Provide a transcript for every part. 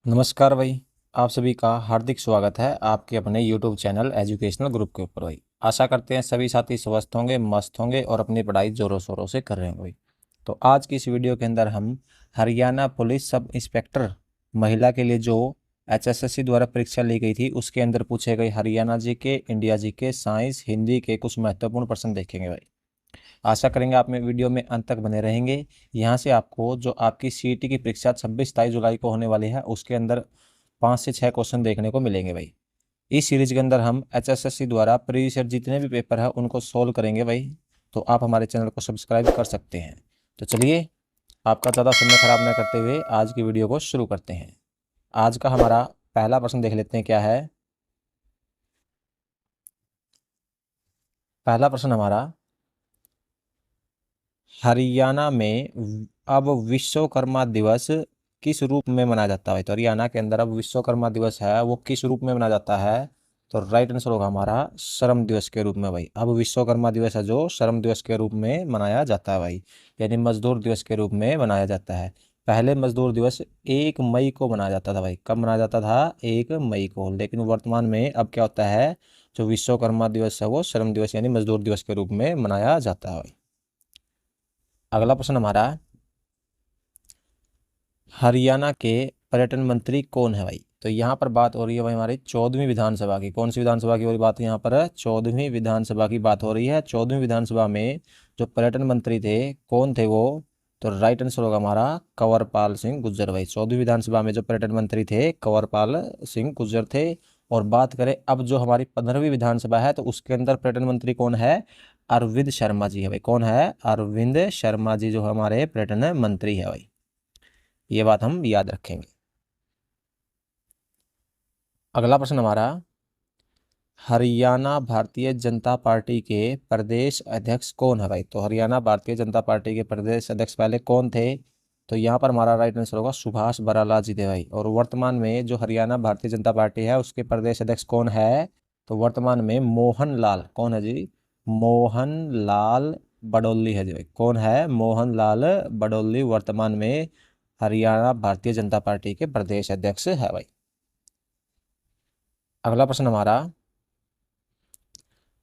नमस्कार भाई। आप सभी का हार्दिक स्वागत है आपके अपने YouTube चैनल एजुकेशनल ग्रुप के ऊपर भाई। आशा करते हैं सभी साथी स्वस्थ होंगे, मस्त होंगे और अपनी पढ़ाई जोरों शोरों से कर रहे होंगे भाई। तो आज की इस वीडियो के अंदर हम हरियाणा पुलिस सब इंस्पेक्टर महिला के लिए जो HSSC द्वारा परीक्षा ली गई थी उसके अंदर पूछे गए हरियाणा जी के, इंडिया जी के, साइंस, हिंदी के कुछ महत्वपूर्ण प्रश्न देखेंगे भाई। आशा करेंगे आप में वीडियो में अंत तक बने रहेंगे। यहाँ से आपको जो आपकी CET की परीक्षा 26-27 जुलाई को होने वाली है उसके अंदर 5 से 6 क्वेश्चन देखने को मिलेंगे भाई। इस सीरीज के अंदर हम HSSC द्वारा प्रीवियस ईयर जितने भी पेपर है उनको सोल्व करेंगे भाई। तो आप हमारे चैनल को सब्सक्राइब कर सकते हैं। तो चलिए आपका ज़्यादा समय खराब न करते हुए आज की वीडियो को शुरू करते हैं। आज का हमारा पहला प्रश्न देख लेते हैं क्या है। पहला प्रश्न हमारा, हरियाणा में अब विश्वकर्मा दिवस किस रूप में मनाया जाता है। तो हरियाणा के अंदर अब विश्वकर्मा दिवस है वो किस रूप में मनाया जाता है। तो राइट आंसर होगा हमारा श्रम दिवस के रूप में भाई। अब विश्वकर्मा दिवस है जो श्रम दिवस के रूप में मनाया जाता है भाई, यानी मजदूर दिवस के रूप में मनाया जाता है। पहले मजदूर दिवस 1 मई को मनाया जाता था भाई। कब मनाया जाता था? 1 मई को। लेकिन वर्तमान में अब क्या होता है, जो विश्वकर्मा दिवस है वो श्रम दिवस यानी मजदूर दिवस के रूप में मनाया जाता है भाई। अगला प्रश्न हमारा, हरियाणा के पर्यटन मंत्री कौन है भाई। तो यहाँ पर बात हो रही है भाई हमारी 14वीं विधानसभा की। कौन सी विधानसभा की हो रही बात यहाँ पर? 14वीं विधानसभा की बात हो रही है। 14वीं विधानसभा में जो पर्यटन मंत्री थे कौन थे वो? तो राइट आंसर होगा हमारा कंवरपाल सिंह गुर्जर भाई। 14वीं विधानसभा में जो पर्यटन मंत्री थे कंवरपाल सिंह गुर्जर थे। और बात करें अब जो हमारी 15वीं विधानसभा है तो उसके अंदर पर्यटन मंत्री कौन है? अरविंद शर्मा जी है भाई। कौन है? अरविंद शर्मा जी जो हमारे पर्यटन मंत्री है भाई। ये बात हम याद रखेंगे। अगला प्रश्न हमारा, हरियाणा भारतीय जनता पार्टी के प्रदेश अध्यक्ष कौन है भाई। तो हरियाणा भारतीय जनता पार्टी के प्रदेश अध्यक्ष पहले कौन थे? तो यहाँ पर हमारा राइट आंसर होगा सुभाष बराला जी थे भाई। और वर्तमान में जो हरियाणा भारतीय जनता पार्टी है उसके प्रदेश अध्यक्ष कौन है? तो वर्तमान में मोहन लाल, कौन है जी? मोहन लाल बडोली है जी भाई। कौन है? मोहन लाल बडोली वर्तमान में हरियाणा भारतीय जनता पार्टी के प्रदेश अध्यक्ष है भाई। अगला प्रश्न हमारा,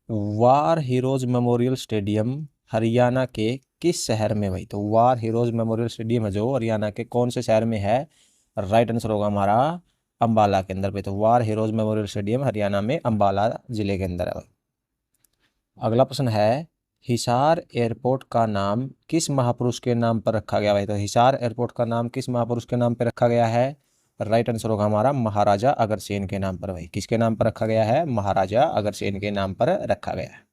war heroes memorial stadium Haryana के किस शहर में भाई। तो वार हीरोज मेमोरियल स्टेडियम है जो हरियाणा के कौन से शहर में है? राइट आंसर होगा हमारा अंबाला के अंदर पे। तो war heroes memorial stadium Haryana में अंबाला जिले के अंदर है। अगला प्रश्न है, हिसार एयरपोर्ट का नाम किस महापुरुष के नाम पर रखा गया भाई। तो हिसार एयरपोर्ट का नाम किस महापुरुष के नाम पर रखा गया है? राइट आंसर होगा हमारा महाराजा अग्रसेन के नाम पर भाई। किसके नाम पर रखा गया है? महाराजा अग्रसेन के नाम पर रखा गया है।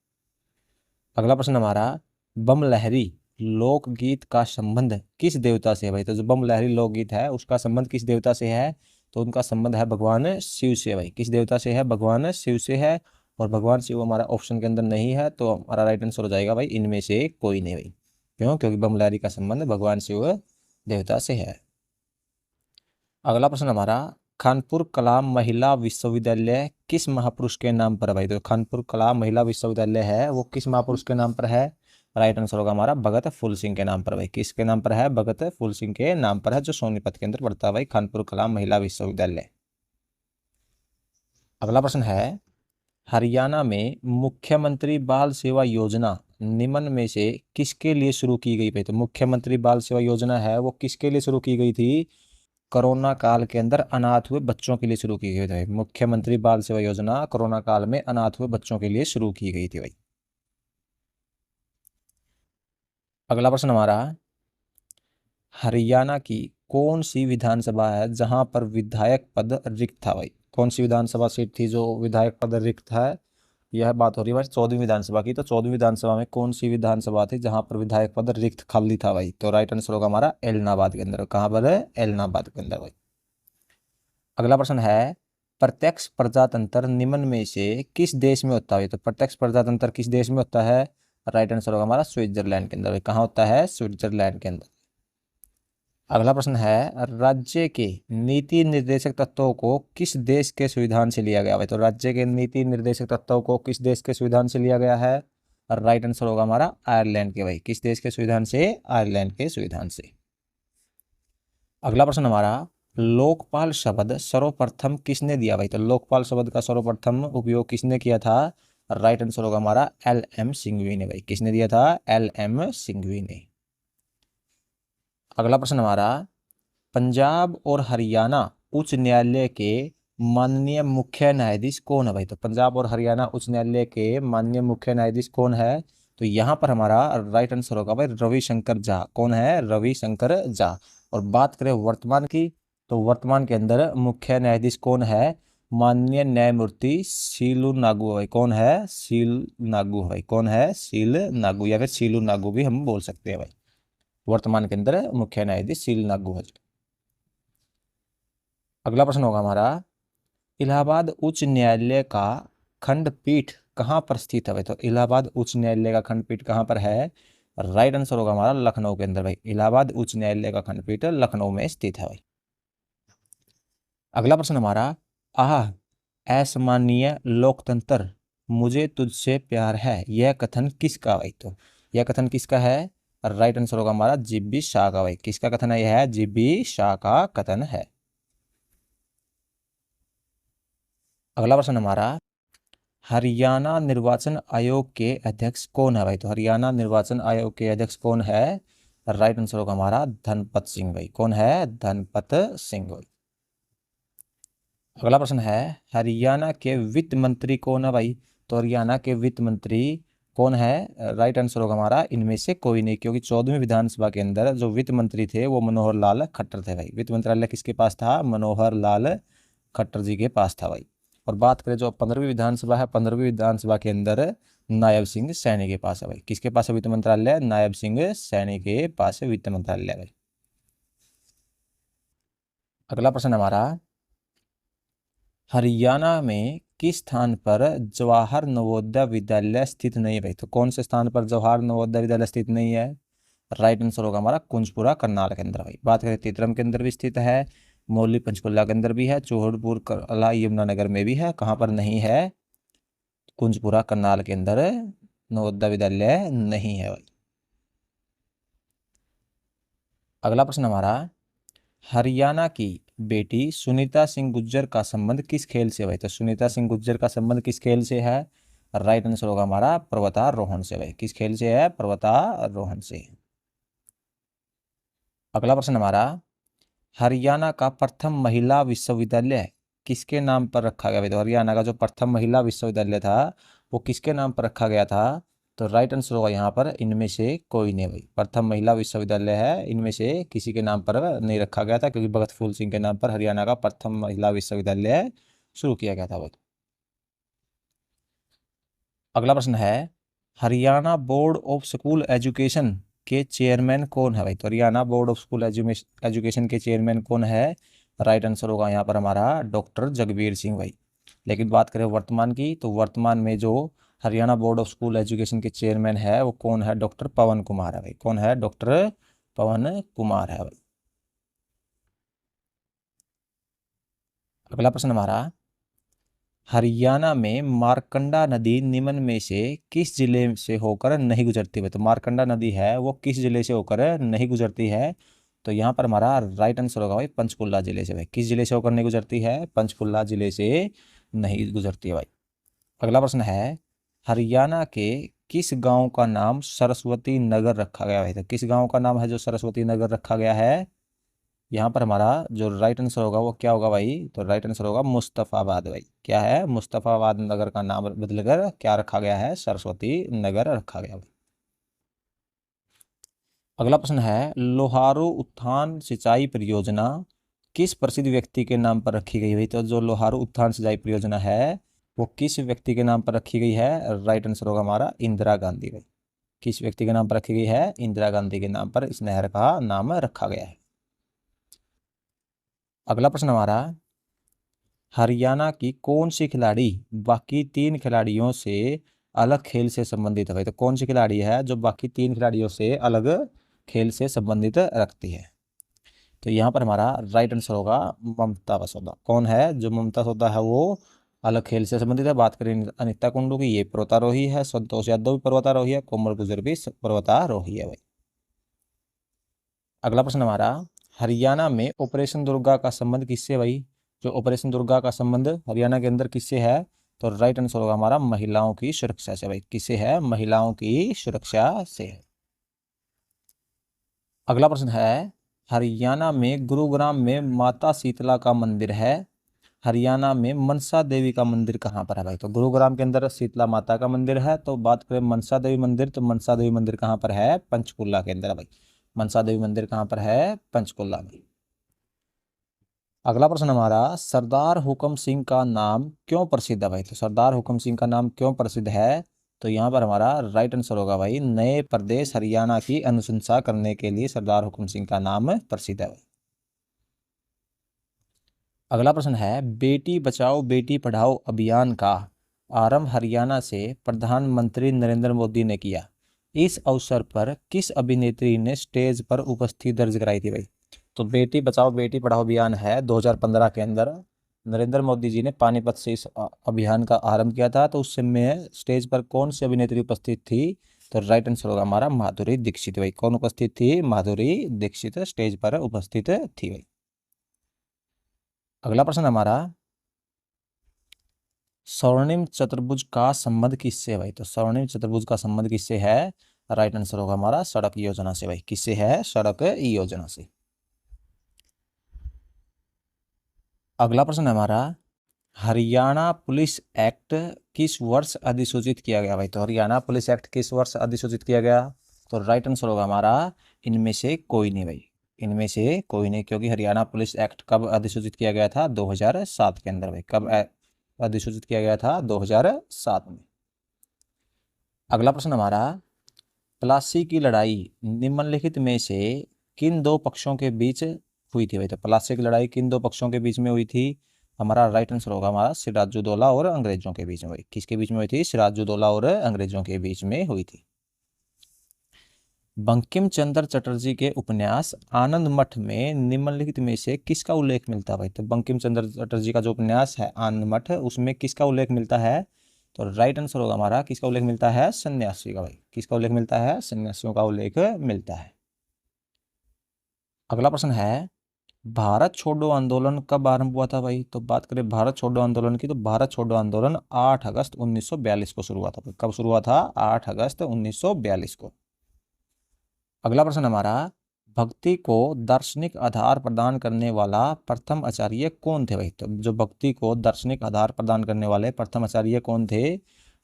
अगला प्रश्न हमारा, बम लहरी लोकगीत का संबंध किस देवता से है भाई। तो जो बम लहरी लोकगीत है उसका संबंध किस देवता से है? तो उनका संबंध है भगवान शिव से भाई। किस देवता से है? भगवान शिव से है। और भगवान शिव हमारा ऑप्शन के अंदर नहीं है तो हमारा राइट आंसर हो जाएगा भाई इनमें से कोई नहीं भाई। क्यों? क्योंकि बम लहरी का संबंध भगवान शिव देवता से है। अगला प्रश्न हमारा, खानपुर कला महिला विश्वविद्यालय किस महापुरुष के नाम पर है भाई। तो खानपुर कला महिला विश्वविद्यालय है वो किस महापुरुष के नाम पर है? राइट आंसर होगा हमारा भगत फूल सिंह के नाम पर भाई। किसके नाम पर है? भगत फूल सिंह के नाम पर है जो सोनीपत के अंदर पड़ता है भाई, खानपुर कला महिला विश्वविद्यालय। अगला प्रश्न है, हरियाणा में मुख्यमंत्री बाल सेवा योजना निम्न में से किसके लिए शुरू की गई भाई। तो मुख्यमंत्री बाल सेवा योजना है वो किसके लिए शुरू की गई थी? कोरोना काल के अंदर अनाथ हुए बच्चों के लिए शुरू की गई थी। मुख्यमंत्री बाल सेवा योजना कोरोना काल में अनाथ हुए बच्चों के लिए शुरू की गई थी भाई। अगला प्रश्न हमारा, हरियाणा की कौन सी विधानसभा है जहां पर विधायक पद रिक्त था भाई। कौन सी विधानसभा सीट थी जो विधायक पद रिक्त है? यह बात हो रही है भाई 14वीं विधानसभा की। तो 14वीं विधानसभा में कौन सी विधानसभा थी जहां पर विधायक पद रिक्त खाली था भाई? तो राइट आंसर होगा हमारा एलनाबाद के अंदर। कहां पर है? एलनाबाद के अंदर भाई। अगला प्रश्न है, प्रत्यक्ष प्रजातंत्र निम्न में से किस देश में होता है। तो प्रत्यक्ष प्रजातंत्र किस देश में होता है? राइट आंसर होगा हमारा स्विट्जरलैंड के अंदर। कहाँ होता है? स्विट्जरलैंड के अंदर। अगला प्रश्न है, राज्य के नीति निर्देशक तत्वों को किस देश के संविधान से लिया गया है। तो राज्य के नीति निर्देशक तत्वों को किस देश के संविधान से लिया गया है? राइट आंसर होगा हमारा आयरलैंड के भाई। किस देश के संविधान से? आयरलैंड के संविधान से। अगला प्रश्न हमारा, लोकपाल शब्द सर्वप्रथम किसने दिया भाई? तो लोकपाल शब्द का सर्वप्रथम उपयोग किसने किया था? राइट आंसर होगा हमारा एल.एम. सिंघवी ने भाई। किसने दिया था? एल.एम. सिंघवी ने। अगला प्रश्न हमारा, पंजाब और हरियाणा उच्च न्यायालय के माननीय मुख्य न्यायाधीश कौन है भाई? तो पंजाब और हरियाणा उच्च न्यायालय के माननीय मुख्य न्यायाधीश कौन है? तो यहाँ पर हमारा राइट आंसर होगा भाई रविशंकर झा। कौन है? रविशंकर झा। और बात करें वर्तमान की, तो वर्तमान के अंदर मुख्य न्यायाधीश कौन है? माननीय न्यायमूर्ति सीलू नागू भाई। कौन है? सील नागू भाई। कौन है? सील नागू, या फिर सीलू नागू भी हम बोल सकते हैं भाई। वर्तमान के अंदर मुख्य न्यायाधीश सील नागू है। अगला प्रश्न होगा हमारा, इलाहाबाद उच्च न्यायालय का खंडपीठ कहाँ पर स्थित है भाई? तो इलाहाबाद उच्च न्यायालय का खंडपीठ कहाँ पर है? राइट आंसर होगा हमारा लखनऊ के अंदर भाई। इलाहाबाद उच्च न्यायालय का खंडपीठ लखनऊ में स्थित है भाई। अगला प्रश्न हमारा, आह असमानीय लोकतंत्र मुझे तुझसे प्यार है, यह कथन किसका भाई? तो यह कथन किसका है? राइट आंसर होगा हमारा जीबी शाह का भाई। किसका कथन है? यह जीबी शाह का कथन है। अगला प्रश्न हमारा, हरियाणा निर्वाचन आयोग के अध्यक्ष कौन है भाई? तो हरियाणा निर्वाचन आयोग के अध्यक्ष कौन है? राइट आंसर होगा हमारा धनपत सिंह भाई। कौन है? धनपत सिंह भाई। अगला प्रश्न है, हरियाणा के वित्त मंत्री कौन है भाई? तो हरियाणा के वित्त मंत्री कौन है? राइट आंसर होगा हमारा इनमें से कोई नहीं, क्योंकि 14वीं विधानसभा के अंदर जो वित्त मंत्री थे वो मनोहर लाल खट्टर थे भाई। वित्त मंत्रालय किसके पास था? मनोहर लाल खट्टर जी के पास था भाई। और बात करें जो 15वीं विधानसभा है, 15वीं विधानसभा के अंदर नायब सिंह सैनी के पास है भाई। किसके पास है वित्त मंत्रालय? नायब सिंह सैनी के पास है वित्त मंत्रालय भाई। अगला प्रश्न हमारा, हरियाणा में किस स्थान पर जवाहर नवोदय विद्यालय स्थित नहीं है भाई? तो कौन से स्थान पर जवाहर नवोदय विद्यालय स्थित नहीं है? राइट आंसर होगा हमारा कुंजपुरा करनाल के अंदर भाई। बात करें तीतरम के अंदर भी स्थित है, मौली पंचकुला के अंदर भी है, चौहड़पुर कला यमुनानगर में भी है। कहाँ पर नहीं है? कुंजपुरा करनाल के अंदर नवोदय विद्यालय नहीं है भाई। अगला प्रश्न हमारा, हरियाणा की बेटी सुनीता सिंह गुर्जर का संबंध किस खेल से भाई? तो सुनीता सिंह गुर्जर का संबंध किस खेल से है? राइट आंसर होगा हमारा पर्वतारोहण से भाई। किस खेल से है? पर्वतारोहण से। अगला प्रश्न हमारा, हरियाणा का प्रथम महिला विश्वविद्यालय किसके नाम पर रखा गया भाई? तो हरियाणा का जो प्रथम महिला विश्वविद्यालय था वो किसके नाम पर रखा गया था? तो राइट आंसर होगा यहाँ पर इनमें से कोई नहीं भाई। प्रथम महिला विश्वविद्यालय है, इनमें से किसी के नाम पर नहीं रखा गया था, क्योंकि भगत फूल सिंह के नाम पर हरियाणा का प्रथम महिला विश्वविद्यालय शुरू किया गया था भाई। अगला प्रश्न है, Haryana board of school education के चेयरमैन कौन है भाई? तो Haryana board of school education के चेयरमैन कौन है? राइट आंसर होगा यहाँ पर हमारा डॉक्टर जगबीर सिंह भाई। लेकिन बात करें वर्तमान की, तो वर्तमान में जो Haryana board of school education के चेयरमैन है वो कौन है? डॉक्टर पवन कुमार है भाई। कौन है? डॉक्टर पवन कुमार है भाई। अगला प्रश्न हमारा, हरियाणा में मारकंडा नदी निम्न में से किस जिले से होकर नहीं गुजरती है? तो मारकंडा नदी है वो किस जिले से होकर नहीं गुजरती है? तो यहाँ पर हमारा राइट आंसर होगा भाई पंचकुला जिले से भाई। किस जिले से होकर नहीं गुजरती है? पंचकुला जिले से नहीं गुजरती है भाई। अगला प्रश्न है, हरियाणा के किस गांव का नाम सरस्वती नगर रखा गया है? तो किस गांव का नाम है जो सरस्वती नगर रखा गया है? यहाँ पर हमारा जो राइट आंसर होगा वो क्या होगा भाई? तो राइट आंसर होगा मुस्तफाबाद भाई। क्या है? मुस्तफाबाद नगर का नाम बदलकर क्या रखा गया है? सरस्वती नगर रखा गया भाई। अगला प्रश्न है, लोहारू उत्थान सिंचाई परियोजना किस प्रसिद्ध व्यक्ति के नाम पर रखी गई भाई? तो जो लोहारू उत्थान सिंचाई परियोजना है वो किस व्यक्ति के नाम पर रखी गई है? राइट आंसर होगा हमारा इंदिरा गांधी भाई। किस व्यक्ति के नाम पर रखी गई है? इंदिरा गांधी के नाम पर इस नहर का नाम रखा गया है। अगला प्रश्न हमारा, हरियाणा की कौन सी खिलाड़ी बाकी तीन खिलाड़ियों से अलग खेल से संबंधित है भाई? तो कौन सी खिलाड़ी है जो बाकी तीन खिलाड़ियों से अलग खेल से संबंधित रखती है? तो यहाँ पर हमारा राइट आंसर होगा ममता वसोदा। कौन है जो ममता वसोदा है वो अलग खेल से संबंधित है? बात करें अनिता कुंडू की, ये पर्वतारोही है। संतोष यादव भी पर्वतारोही है। कोमल गुजर भी पर्वतारोही है भाई। अगला प्रश्न हमारा, हरियाणा में ऑपरेशन दुर्गा का संबंध किससे भाई? जो ऑपरेशन दुर्गा का संबंध हरियाणा के अंदर किससे है? तो राइट आंसर होगा हमारा महिलाओं की सुरक्षा से भाई। किससे है? महिलाओं की सुरक्षा से है। अगला प्रश्न है, हरियाणा में गुरुग्राम में माता शीतला का मंदिर है, हरियाणा में मनसा देवी का मंदिर कहाँ पर है भाई? तो गुरुग्राम के अंदर शीतला माता का मंदिर है, तो बात करें मनसा देवी मंदिर, तो मनसा देवी मंदिर कहाँ पर है? पंचकुला के अंदर है भाई। मनसा देवी मंदिर कहाँ पर है? पंचकुला में। अगला प्रश्न हमारा, सरदार हुकम सिंह का नाम क्यों प्रसिद्ध है भाई? तो सरदार हुकम सिंह का नाम क्यों प्रसिद्ध है? तो यहाँ पर हमारा राइट आंसर होगा भाई, नए प्रदेश हरियाणा की अनुशंसा करने के लिए सरदार हुकम सिंह का नाम प्रसिद्ध है भाई। अगला प्रश्न है, बेटी बचाओ बेटी पढ़ाओ अभियान का आरंभ हरियाणा से प्रधानमंत्री नरेंद्र मोदी ने किया। इस अवसर पर किस अभिनेत्री ने स्टेज पर उपस्थिति दर्ज कराई थी भाई? तो बेटी बचाओ बेटी पढ़ाओ अभियान है 2015 के अंदर नरेंद्र मोदी जी ने पानीपत से इस अभियान का आरंभ किया था। तो उस समय स्टेज पर कौन सी अभिनेत्री उपस्थित थी? तो राइट आंसर होगा हमारा माधुरी दीक्षित भाई। कौन उपस्थित थी? माधुरी दीक्षित स्टेज पर उपस्थित थी भाई। अगला प्रश्न हमारा, स्वर्णिम चतुर्भुज का संबंध किससे है भाई? तो स्वर्णिम चतुर्भुज का संबंध किससे है? राइट आंसर होगा हमारा सड़क योजना से भाई। किससे है? सड़क योजना से। अगला प्रश्न हमारा, हरियाणा पुलिस एक्ट किस वर्ष अधिसूचित किया गया भाई? तो हरियाणा पुलिस एक्ट किस वर्ष अधिसूचित किया गया? तो राइट आंसर होगा हमारा इनमें से कोई नहीं भाई। इनमें से कोई नहीं, क्योंकि हरियाणा पुलिस एक्ट कब अधिसूचित किया गया था? 2007 के अंदर भाई। कब अधिसूचित किया गया था? 2007 में। अगला प्रश्न हमारा, प्लासी की लड़ाई निम्नलिखित में से किन दो पक्षों के बीच हुई थी भाई? तो प्लासी की लड़ाई किन दो पक्षों के बीच में हुई थी? हमारा राइट आंसर होगा हमारा सिराजुद्दौला और अंग्रेजों के बीच में हुई। किसके बीच में हुई थी? सिराजुद्दौला और अंग्रेजों के बीच में हुई थी। बंकिम चंद्र चटर्जी के उपन्यास आनंद मठ में निम्नलिखित में से किसका उल्लेख मिलता है भाई? तो बंकिम चंद्र चटर्जी का जो उपन्यास है आनंद मठ, उसमें किसका उल्लेख मिलता है? तो राइट आंसर होगा हमारा किसका उल्लेख मिलता है? सन्यासी का भाई। किसका उल्लेख मिलता है? सन्यासियों का उल्लेख मिलता है। अगला प्रश्न है, भारत छोड़ो आंदोलन कब आरंभ हुआ था भाई? तो बात करें भारत छोड़ो आंदोलन की, तो भारत छोड़ो आंदोलन 8 अगस्त 1942 को शुरू हुआ था। कब शुरू हुआ था? 8 अगस्त 1942 को। अगला प्रश्न हमारा, भक्ति को दार्शनिक आधार प्रदान करने वाला प्रथम आचार्य कौन थे भाई? तो जो भक्ति को दार्शनिक आधार प्रदान करने वाले प्रथम आचार्य कौन थे?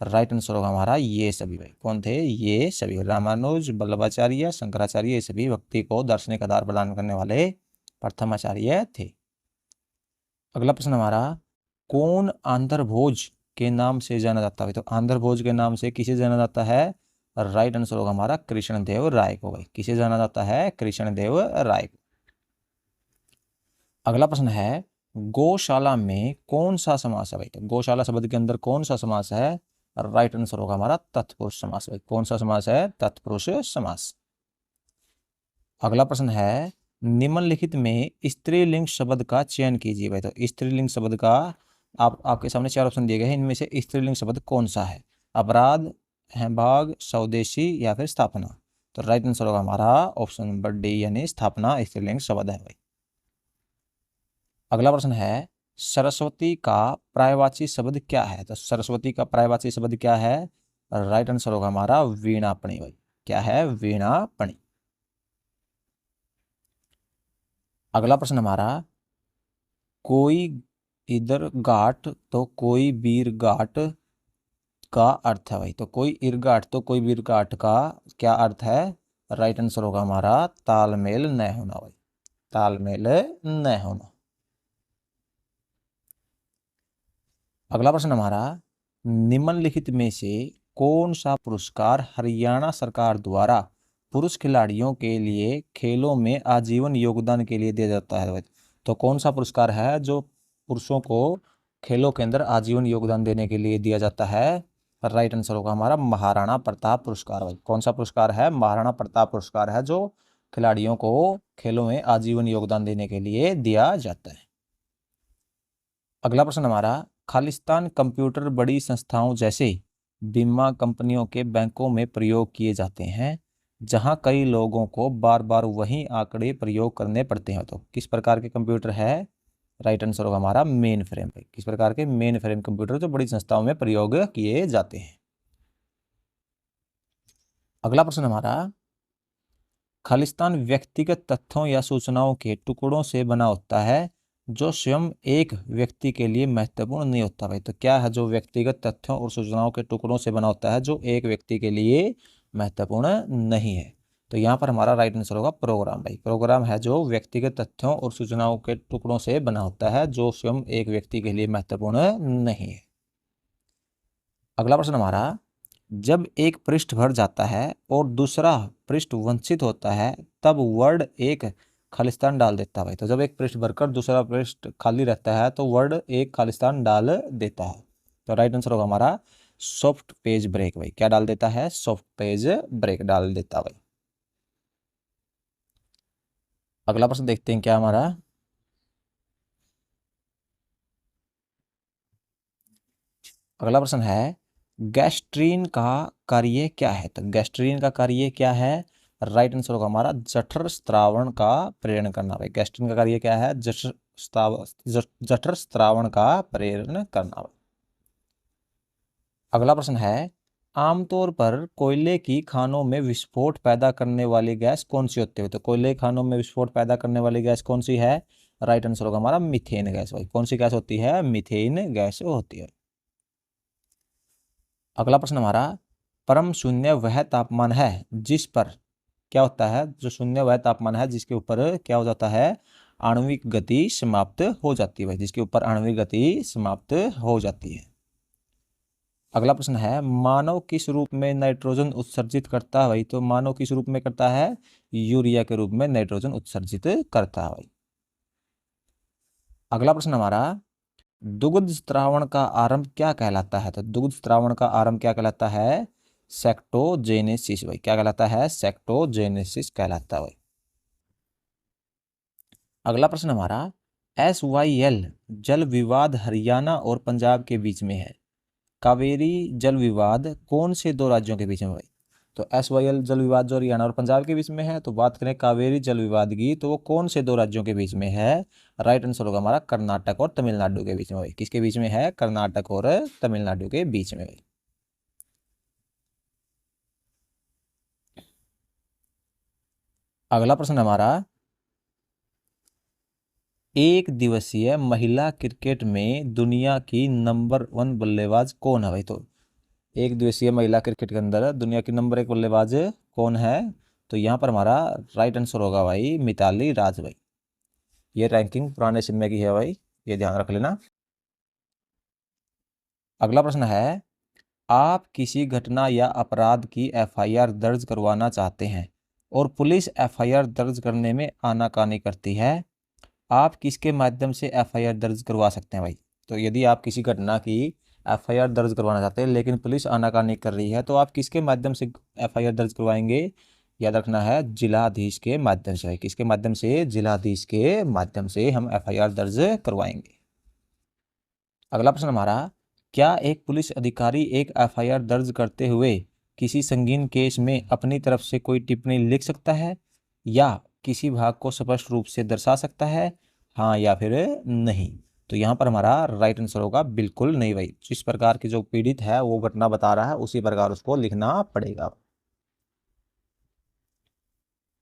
राइट आंसर होगा हमारा ये सभी भाई। कौन थे? ये सभी, रामानुज, वल्लभाचार्य, शंकराचार्य, ये सभी भक्ति को दार्शनिक आधार प्रदान करने वाले प्रथम आचार्य थे। अगला प्रश्न हमारा, कौन आंध्र भोज के नाम से जाना जाता है? तो आंध्र भोज के नाम से किसे जाना जाता है? राइट आंसर होगा हमारा कृष्णदेव राय को भाई। किसे जाना जाता है? कृष्णदेव राय को। अगला प्रश्न है, गौशाला में कौन सा समास है भाई? तो गौशाला शब्द के अंदर कौन सा समास है? राइट आंसर होगा हमारा तत्पुरुष समास भाई। कौन सा समास है? तत्पुरुष समास। अगला प्रश्न है, निम्नलिखित में स्त्रीलिंग शब्द का चयन कीजिए भाई। तो स्त्रीलिंग शब्द का आपके सामने 4 ऑप्शन दिए गए हैं, इनमें से स्त्रीलिंग शब्द कौन सा है? अपराध, भाग, स्वदेशी या फिर स्थापना? तो राइट आंसर होगा हमारा ऑप्शन नंबर डी यानी स्थापना स्त्रीलिंग शब्द है भाई। अगला प्रश्न है, सरस्वती का पर्यायवाची शब्द क्या है? तो सरस्वती का पर्यायवाची शब्द क्या है? राइट आंसर होगा हमारा वीणापणी भाई। क्या है? वीणापणी। अगला प्रश्न हमारा, कोई इधर घाट तो कोई वीर घाट का अर्थ है भाई। तो कोई इरघाट तो कोई वीर घाट का क्या अर्थ है? राइट आंसर होगा हमारा तालमेल न होना भाई। तालमेल न होना। अगला प्रश्न हमारा, निम्नलिखित में से कौन सा पुरस्कार हरियाणा सरकार द्वारा पुरुष खिलाड़ियों के लिए खेलों में आजीवन योगदान के लिए दिया जाता है? तो कौन सा पुरस्कार है जो पुरुषों को खेलों के अंदर आजीवन योगदान देने के लिए दिया जाता है? राइट आंसर होगा हमारा महाराणा प्रताप पुरस्कार भाई। कौन सा पुरस्कार है? महाराणा प्रताप पुरस्कार है जो खिलाड़ियों को खेलों में आजीवन योगदान देने के लिए दिया जाता है। अगला प्रश्न हमारा, खालिस्तान कंप्यूटर बड़ी संस्थाओं जैसे बीमा कंपनियों के बैंकों में प्रयोग किए जाते हैं। जहां कई लोगों को बार बार वही आंकड़े प्रयोग करने पड़ते हैं। तो किस प्रकार के कंप्यूटर है? राइट आंसर होगा हमारा मेन फ्रेम। किस प्रकार के? मेन फ्रेम कंप्यूटर जो बड़ी संस्थाओं में प्रयोग किए जाते हैं। अगला प्रश्न हमारा, खालिस्तान व्यक्तिगत तथ्यों या सूचनाओं के टुकड़ों से बना होता है जो स्वयं एक व्यक्ति के लिए महत्वपूर्ण नहीं होता। भाई तो क्या है जो व्यक्तिगत तथ्यों और सूचनाओं के टुकड़ों से बना होता है जो एक व्यक्ति के लिए महत्वपूर्ण नहीं है? तो यहाँ पर हमारा राइट आंसर होगा प्रोग्राम। भाई प्रोग्राम है जो व्यक्तिगत तथ्यों और सूचनाओं के टुकड़ों से बना होता है जो स्वयं एक व्यक्ति के लिए महत्वपूर्ण नहीं है। अगला प्रश्न हमारा, जब एक पृष्ठ भर जाता है और दूसरा पृष्ठ वंचित होता है तब वर्ड एक खालिस्तान डाल देता है। भाई तो जब एक पृष्ठ भरकर दूसरा पृष्ठ खाली रहता है तो वर्ड एक खालिस्तान डाल देता है। तो राइट आंसर होगा हमारा सॉफ्ट पेज ब्रेक। भाई क्या डाल देता है? सॉफ्ट पेज ब्रेक डाल देता है। भाई अगला प्रश्न देखते हैं क्या हमारा। अगला प्रश्न है, गैस्ट्रीन का कार्य क्या है? तो गैस्ट्रीन का कार्य क्या है? राइट आंसर होगा हमारा जठर स्त्रावण का प्रेरण करना। भाई गैस्ट्रीन का कार्य क्या है? जठर स्त्रावण का प्रेरण करना। अगला प्रश्न है, आमतौर पर कोयले की खानों में विस्फोट पैदा करने वाली गैस कौन सी होती है? तो कोयले की खानों में विस्फोट पैदा करने वाली गैस कौन सी है? राइट आंसर होगा हमारा मीथेन गैस। भाई कौन सी गैस होती है? मीथेन गैस होती है। अगला प्रश्न हमारा, परम शून्य वह तापमान है जिस पर क्या होता है? जो शून्य वह तापमान है जिसके ऊपर क्या हो जाता है? आणविक गति समाप्त हो जाती है। भाई जिसके ऊपर आणविक गति समाप्त हो जाती है। अगला प्रश्न है, मानव किस रूप में नाइट्रोजन उत्सर्जित करता है? भाई तो मानव किस रूप में करता है? यूरिया के रूप में नाइट्रोजन उत्सर्जित करता है। भाई अगला प्रश्न हमारा, दुग्ध स्त्रावण का आरंभ क्या कहलाता है? तो दुग्ध स्त्रावण का आरंभ क्या कहलाता है? सेक्टोजेनेसिस। भाई क्या कहलाता है? सेक्टोजेनेसिस कहलाता है। भाई अगला प्रश्न हमारा, SYL जल विवाद हरियाणा और पंजाब के बीच में है। कावेरी जल विवाद कौन से दो राज्यों के बीच में? भाई तो SYL जल विवाद जो हरियाणा और पंजाब के बीच में है, तो बात करें कावेरी जल विवाद की तो वो कौन से दो राज्यों के बीच में है? राइट आंसर होगा हमारा कर्नाटक और तमिलनाडु के बीच में। भाई किसके बीच में है? कर्नाटक और तमिलनाडु के बीच में। भाई अगला प्रश्न हमारा, एक दिवसीय महिला क्रिकेट में दुनिया की नंबर 1 बल्लेबाज कौन है? भाई तो एक दिवसीय महिला क्रिकेट के अंदर दुनिया की नंबर 1 बल्लेबाज कौन है? तो यहाँ पर हमारा राइट आंसर होगा भाई मिताली राज। भाई ये रैंकिंग पुराने समय की है। भाई ये ध्यान रख लेना। अगला प्रश्न है, आप किसी घटना या अपराध की FIR दर्ज करवाना चाहते हैं और पुलिस FIR दर्ज करने में आनाकानी करती है, आप किसके माध्यम से FIR दर्ज करवा सकते हैं? भाई तो यदि आप किसी घटना की FIR दर्ज करवाना चाहते हैं लेकिन पुलिस आनाकानी कर रही है तो आप किसके माध्यम से FIR दर्ज करवाएंगे? याद रखना है जिलाधीश के माध्यम से। किसके माध्यम से? जिलाधीश के माध्यम से हम FIR दर्ज करवाएंगे। अगला प्रश्न हमारा, क्या एक पुलिस अधिकारी एक FIR दर्ज करते हुए किसी संगीन केस में अपनी तरफ से कोई टिप्पणी लिख सकता है या किसी भाग को स्पष्ट रूप से दर्शा सकता है? हाँ या फिर नहीं? तो यहाँ पर हमारा राइट आंसर होगा बिल्कुल नहीं। भाई जिस प्रकार की जो पीड़ित है वो घटना बता रहा है उसी प्रकार उसको लिखना पड़ेगा।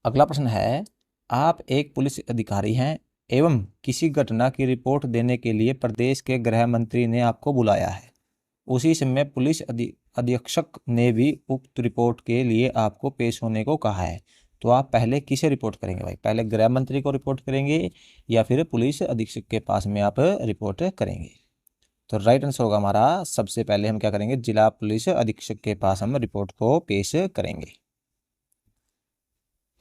अगला प्रश्न है, आप एक पुलिस अधिकारी हैं एवं किसी घटना की रिपोर्ट देने के लिए प्रदेश के गृह मंत्री ने आपको बुलाया है। उसी समय पुलिस अधीक्षक ने भी उक्त रिपोर्ट के लिए आपको पेश होने को कहा है। तो आप पहले किसे रिपोर्ट करेंगे? भाई पहले गृह मंत्री को रिपोर्ट करेंगे या फिर पुलिस अधीक्षक के पास में आप रिपोर्ट करेंगे? तो राइट आंसर होगा हमारा सबसे पहले हम क्या करेंगे? जिला पुलिस अधीक्षक के पास हम रिपोर्ट को पेश करेंगे।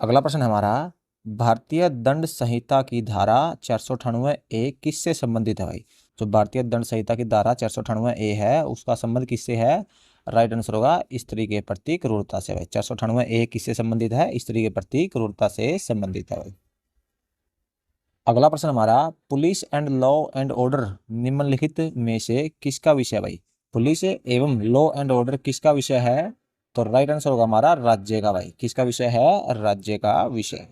अगला प्रश्न हमारा, भारतीय दंड संहिता की धारा 498A किससे संबंधित है? भाई जो भारतीय दंड संहिता की धारा 498A है उसका संबंध किससे है? राइट आंसर होगा स्त्री के प्रति क्रूरता से। भाई 498A किससे संबंधित है? स्त्री के प्रति क्रूरता से संबंधित है। भाई अगला प्रश्न हमारा, police and law and order निम्नलिखित में से किसका विषय? भाई पुलिस एवं लॉ एंड ऑर्डर किसका विषय है? तो राइट आंसर होगा हमारा राज्य का भाई। किसका विषय है? राज्य का विषय।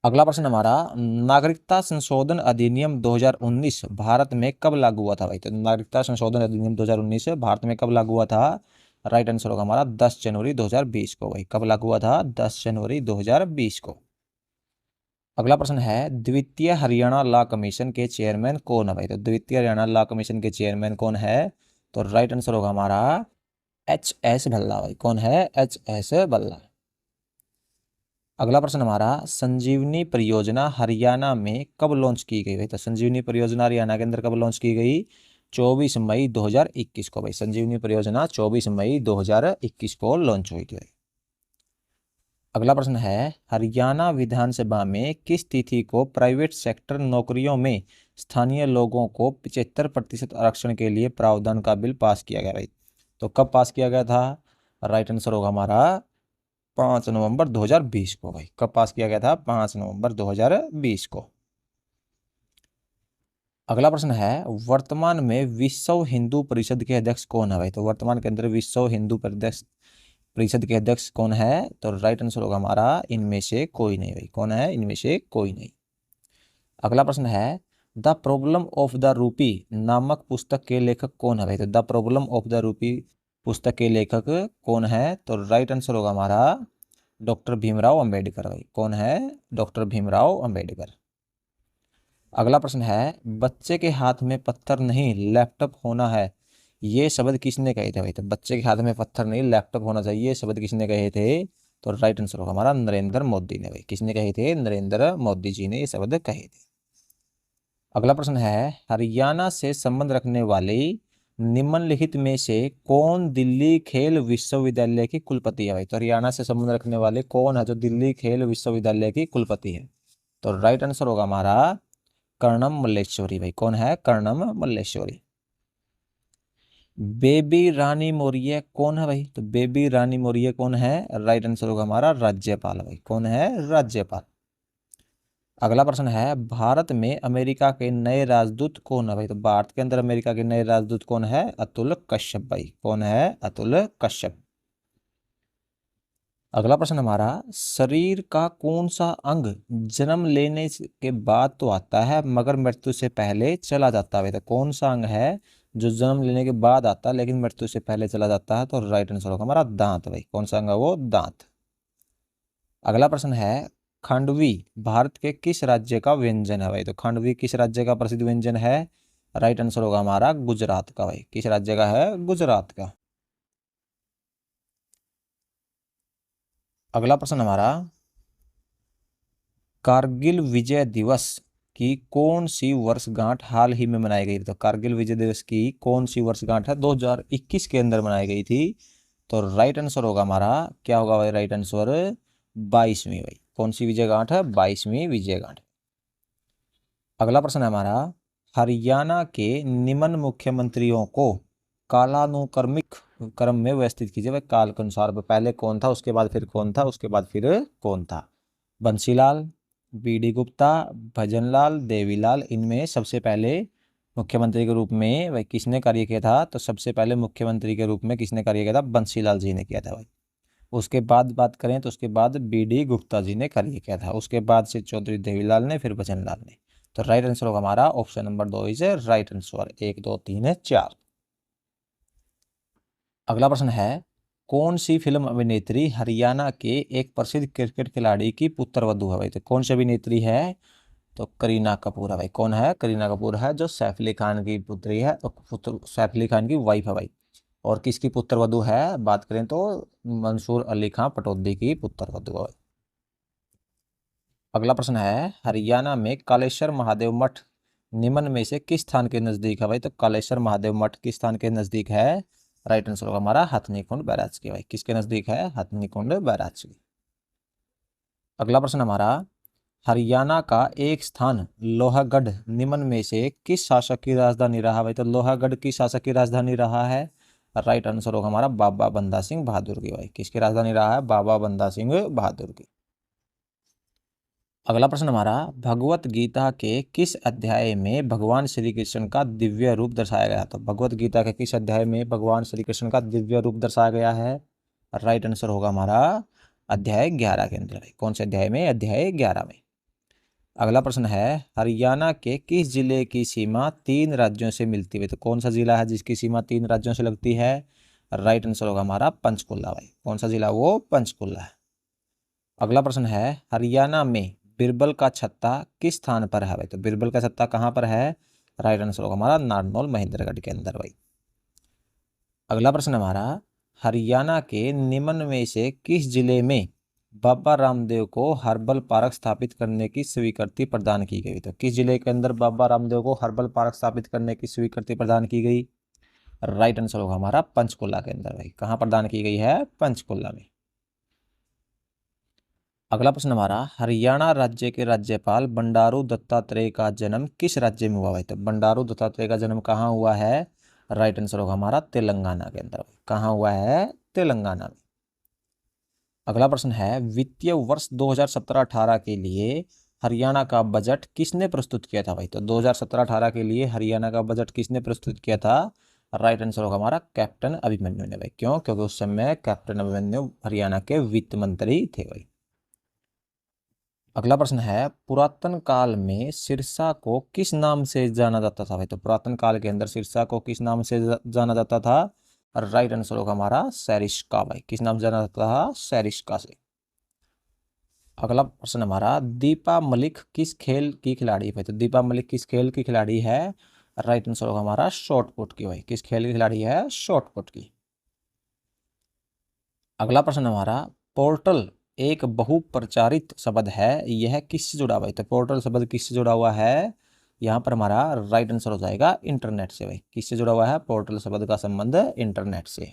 अगला प्रश्न हमारा, नागरिकता संशोधन अधिनियम 2019 भारत में कब लागू हुआ था भाई? तो नागरिकता संशोधन अधिनियम 2019 भारत में कब लागू हुआ था? राइट आंसर होगा हमारा 10 जनवरी 2020 को भाई। कब लागू हुआ था? 10 जनवरी 2020 को। अगला प्रश्न है, द्वितीय हरियाणा लॉ कमीशन के चेयरमैन कौन है भाई? तो द्वितीय हरियाणा लॉ कमीशन के चेयरमैन कौन है? तो राइट आंसर होगा हमारा HS भल्ला भाई। कौन है? HS भल्ला। अगला प्रश्न हमारा, संजीवनी परियोजना हरियाणा में कब लॉन्च की गई भाई? तो संजीवनी परियोजना हरियाणा के अंदर कब लॉन्च की गई? 24 मई 2021 को भाई। संजीवनी परियोजना 24 मई 2021 को लॉन्च हुई थी भाई। अगला प्रश्न है, हरियाणा विधानसभा में किस तिथि को प्राइवेट सेक्टर नौकरियों में स्थानीय लोगों को 75% आरक्षण के लिए प्रावधान का बिल पास किया गया भाई? तो कब पास किया गया था? राइट आंसर होगा हमारा 5 नवंबर 2020 को भाई। कब पास किया गया था? 5 नवंबर 2020 को। अगला प्रश्न है, वर्तमान में विश्व हिंदू परिषद के अध्यक्ष कौन है भाई? तो वर्तमान के अंदर विश्व हिंदू परिषद के अध्यक्ष कौन है? तो राइट आंसर होगा हमारा इनमें से कोई नहीं भाई। कौन है? इनमें से कोई नहीं। अगला प्रश्न है, the problem of the rupee नामक पुस्तक के लेखक कौन है भाई? तो the problem of the rupee पुस्तक के लेखक कौन है? तो राइट आंसर होगा हमारा डॉक्टर भीमराव अंबेडकर भाई। कौन है? डॉक्टर भीमराव अंबेडकर। अगला प्रश्न है, बच्चे के हाथ में पत्थर नहीं लैपटॉप होना है, ये शब्द किसने कहे थे भाई? तो बच्चे के हाथ में पत्थर नहीं लैपटॉप होना चाहिए, ये शब्द किसने कहे थे? तो राइट आंसर होगा हमारा नरेंद्र मोदी ने भाई। किसने कहे थे? नरेंद्र मोदी जी ने ये शब्द कहे थे। अगला प्रश्न है, हरियाणा से संबंध रखने वाली निम्नलिखित में से कौन दिल्ली खेल विश्वविद्यालय की कुलपति है भाई? तो हरियाणा से संबंध रखने वाले कौन है जो दिल्ली खेल विश्वविद्यालय की कुलपति है? तो राइट आंसर होगा हमारा कर्णम मल्लेश्वरी भाई। कौन है? कर्णम मल्लेश्वरी। बेबी रानी मौर्य कौन है भाई? तो बेबी रानी मौर्य कौन है? राइट आंसर होगा हमारा राज्यपाल भाई। कौन है? राज्यपाल। अगला प्रश्न है, भारत में अमेरिका के नए राजदूत कौन है भाई? तो भारत के अंदर अमेरिका के नए राजदूत कौन है? अतुल कश्यप भाई। कौन है? अतुल कश्यप। अगला प्रश्न हमारा, शरीर का कौन सा अंग जन्म लेने के बाद तो आता है मगर मृत्यु से पहले चला जाता है? तो कौन सा अंग है जो जन्म लेने के बाद आता है लेकिन मृत्यु से पहले चला जाता है? तो राइट आंसर होगा हमारा दांत भाई। कौन सा अंग है वो? दांत। अगला प्रश्न है, खांडवी भारत के किस राज्य का व्यंजन है भाई? तो खांडवी किस राज्य का प्रसिद्ध व्यंजन है? राइट आंसर होगा हमारा गुजरात का भाई। किस राज्य का है? गुजरात का। अगला प्रश्न हमारा, कारगिल विजय दिवस की कौन सी वर्षगांठ हाल ही में मनाई गई? तो कारगिल विजय दिवस की कौन सी वर्षगांठ है 2021 के अंदर मनाई गई थी? तो राइट आंसर होगा हमारा, क्या होगा भाई? राइट आंसर 22वीं भाई। कौन सी विजय गांठ है? 22वीं विजय गांठ। अगला प्रश्न है हमारा, हरियाणा के निम्न मुख्यमंत्रियों को कालानुक्रमिक क्रम में व्यवस्थित कीजिए भाई। काल के अनुसार पहले कौन था, उसके बाद फिर कौन था, उसके बाद फिर कौन था? बंसीलाल, BD गुप्ता, भजनलाल, देवीलाल। इनमें सबसे पहले मुख्यमंत्री के रूप में भाई किसने कार्य किया था? तो सबसे पहले मुख्यमंत्री के रूप में किसने कार्य किया था? बंसीलाल जी ने किया था भाई। उसके बाद बात करें तो उसके बाद BD गुप्ता जी ने कार्य किया था। उसके बाद से चौधरी देवीलाल ने, फिर भजनलाल ने। तो राइट आंसर होगा हमारा option number 2 is right answer. 1 2 3 4। अगला प्रश्न है, कौन सी फिल्म अभिनेत्री हरियाणा के एक प्रसिद्ध क्रिकेट खिलाड़ी की पुत्रवधू है भाई? तो कौन सी अभिनेत्री है? तो करीना कपूर है भाई। कौन है? करीना कपूर है जो सैफ अली खान की पुत्री है, तो सैफ अली खान की वाइफ है भाई। और किसकी पुत्रवधू है? बात करें तो मंसूर अली खान पटौदी की पुत्रवधू है भाई। अगला प्रश्न है, हरियाणा में कालेश्वर महादेव मठ निम्न में से किस स्थान के नजदीक है भाई? तो कालेश्वर महादेव मठ किस स्थान के नजदीक है? राइट आंसर होगा हमारा हथनीकुंड बैराज के भाई। किसके नजदीक है? हथनीकुंड बैराज के। अगला प्रश्न हमारा, हरियाणा का एक स्थान लोहागढ़ निम्न में से किस शासक की राजधानी रहा भाई? तो लोहागढ़ की शासक की राजधानी रहा है? राइट आंसर होगा हमारा बाबा बंदा सिंह बहादुर की भाई। किसकी राजधानी रहा है? बाबा बंदा सिंह बहादुर की। अगला प्रश्न हमारा, भगवत गीता के किस अध्याय में भगवान श्री कृष्ण का दिव्य रूप दर्शाया गया? तो भगवत गीता के किस अध्याय में भगवान श्री कृष्ण का दिव्य रूप दर्शाया गया है? राइट आंसर होगा हमारा अध्याय 11 के अंदर। कौन से अध्याय में? अध्याय 11 में। अगला प्रश्न है, हरियाणा के किस जिले की सीमा 3 राज्यों से मिलती है? तो कौन सा जिला है जिसकी सीमा 3 राज्यों से लगती है? राइट आंसर होगा हमारा पंचकुला भाई। कौन सा जिला? वो पंचकुला है। अगला प्रश्न है, हरियाणा में बिरबल का छत्ता किस स्थान पर है भाई? तो बिरबल का छत्ता कहाँ पर है? राइट आंसर होगा हमारा नारनौल महेंद्रगढ़ के अंदर भाई। अगला प्रश्न हमारा, हरियाणा के निम्न में से किस जिले में बाबा रामदेव को हर्बल पार्क स्थापित करने की स्वीकृति प्रदान की गई? तो किस जिले के अंदर बाबा रामदेव को हर्बल पार्क स्थापित करने की स्वीकृति प्रदान की गई? राइट आंसर होगा हमारा पंचकुला के अंदर भाई। कहाँ प्रदान की गई है? पंचकुला में। अगला प्रश्न हमारा, हरियाणा राज्य के राज्यपाल बंडारू दत्तात्रेय का जन्म किस राज्य में हुआ भाई? तो बंडारू दत्तात्रेय का जन्म कहाँ हुआ है? राइट आंसर होगा हमारा तेलंगाना के अंदर। कहाँ हुआ है? तेलंगाना में। अगला प्रश्न है, वित्तीय वर्ष 2017-18 के लिए हरियाणा का बजट किसने प्रस्तुत किया था भाई? तो 2017-18 के लिए हरियाणा का बजट किसने प्रस्तुत किया था? राइट आंसर होगा हमारा कैप्टन अभिमन्यु ने भाई। क्यों? क्योंकि उस समय कैप्टन अभिमन्यु हरियाणा के वित्त मंत्री थे भाई। अगला प्रश्न है, पुरातन काल में सिरसा को किस नाम से जाना जाता था भाई? तो पुरातन काल के अंदर सिरसा को किस नाम से जाना जाता था? राइट आंसर होगा हमारा सरिस्का भाई। किस नाम से जाना जाता था? सरिस्का से। अगला प्रश्न हमारा, दीपा मलिक किस खेल की खिलाड़ी भाई? तो दीपा मलिक किस खेल की खिलाड़ी है? राइट आंसर होगा हमारा शॉट पुट की भाई। किस खेल की खिलाड़ी है? शॉट पुट की। अगला प्रश्न हमारा, पोर्टल एक बहुप्रचारित शब्द है, यह किससे जुड़ा भाई? तो पोर्टल शब्द किससे जुड़ा हुआ है? यहाँ पर हमारा राइट आंसर हो जाएगा इंटरनेट से भाई। किससे जुड़ा हुआ है? पोर्टल शब्द का संबंध इंटरनेट से।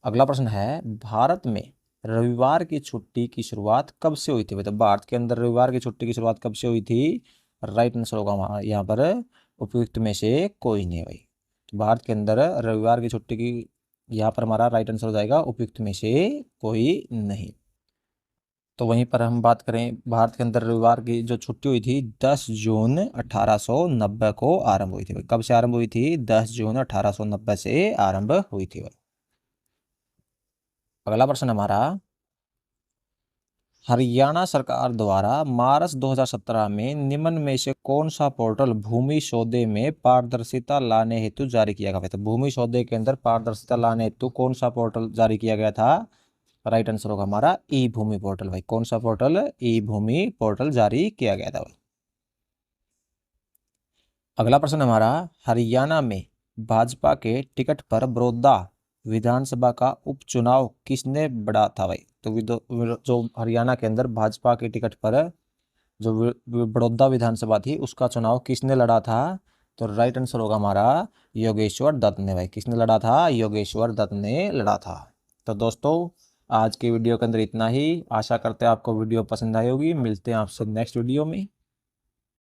अगला प्रश्न है, भारत में रविवार की छुट्टी की शुरुआत कब से हुई थी भाई? तो भारत के अंदर रविवार की छुट्टी की शुरुआत कब से हुई थी? राइट आंसर होगा हमारा यहाँ पर उपयुक्त में से कोई नहीं भाई। तो भारत के अंदर रविवार की छुट्टी की, यहाँ पर हमारा राइट आंसर हो जाएगा उपयुक्त में से कोई नहीं। तो वहीं पर हम बात करें, भारत के अंदर रविवार की जो छुट्टी हुई थी 10 जून 1890 को आरंभ हुई थी। कब से आरंभ हुई थी? 10 जून 1890 से आरंभ हुई थी। अगला प्रश्न हमारा, हरियाणा सरकार द्वारा मार्च 2017 में निम्न में से कौन सा पोर्टल भूमि सौदे में पारदर्शिता लाने हेतु जारी किया गया था? तो भूमि सौदे के अंदर पारदर्शिता लाने हेतु कौन सा पोर्टल जारी किया गया था? राइट आंसर होगा हमारा ई भूमि पोर्टल भाई। कौन सा पोर्टल? ई भूमि पोर्टल जारी किया गया था भाई। अगला प्रश्न हमारा, हरियाणा में भाजपा के टिकट पर बड़ौदा विधानसभा का उपचुनाव किसने लड़ा था भाई? तो जो हरियाणा के अंदर भाजपा के टिकट पर जो बड़ौदा विधानसभा थी उसका चुनाव किसने लड़ा था? तो राइट आंसर होगा हमारा योगेश्वर दत्त ने भाई। किसने लड़ा था? योगेश्वर दत्त ने लड़ा था। तो दोस्तों, आज की वीडियो के अंदर इतना ही। आशा करते हैं आपको वीडियो पसंद आई होगी। मिलते हैं आपसे नेक्स्ट वीडियो में।